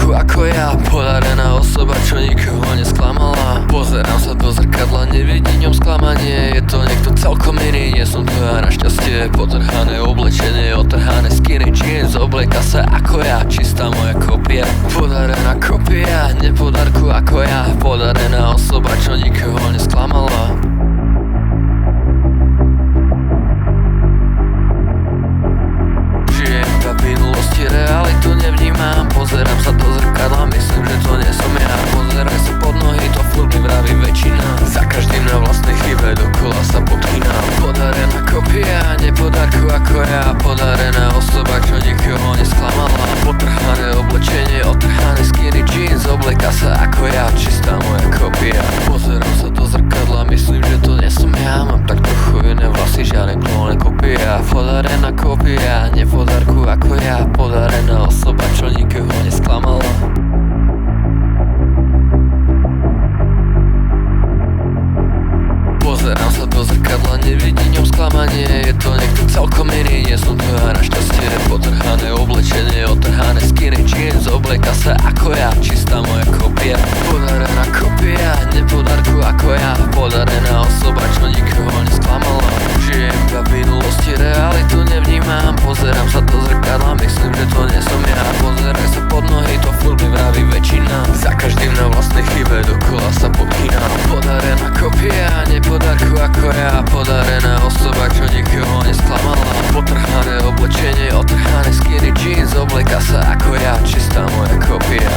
podarku ako ja, podarená osoba, čo nikoho nesklamala. Pozerám sa do zrkadla, nevidí ňom sklamanie. Je to niekto celkom iný, nie som to ja našťastie. Potrhané oblečenie, otrhané skinny jeans, oblieka sa ako ja, čistá moja kopia. Podarená kopia, nepodarku ako ja, podarená osoba, čo nikoho nesklamala. Žijem v minulosti, realitu nevnímam. Pozerám sa do zrkadla, myslím, že to nie som ja. Pozeraj sa pod nohy, to furt mi vraví väčšina. Za každým na vlastnej chybe dokola sa podchýnam. Podarená kopia, nepodarku ako ja, podarená osoba, čo nikoho nesklamala. Potrhané oblečenie, otrhané skinny jeans, oblieka sa ako ja, čistá moja kopia. Pozerám sa do zrkadla, myslím, že to nie som ja. Mám tak trochu iné vlasy, žiadne klóne kopia. Podarená kopia, nepodarku ako ja, podarená osoba, čo nikoho nesklamala. Pozerám sa do zrkadla, nevidí ňom sklamanie. Je to niekto celkom iný, nie som to ja našťastie. Potrhané oblečenie, otrhané skinny jeans, oblieka sa ako ja, čistá moja kopia. Podarená kopia, nepodarku ako ja, podarená osoba, čo nikoho nesklamala. Žijem v minulosti, realitu nevnímam. Pozerám sa do zrkadla, myslím, že to nie som ja. Pozeraj sa pod nohy, to furt mi vraví väčšina. Za každým na vlastnej chybe dokola sa podchýnam. Podarená kopia, nepodarku ako ja, podarená osoba, čo nikoho nesklamala. Potrhané oblečenie, otrhané skinny jeans, oblieka sa ako ja, čistá moja kopia.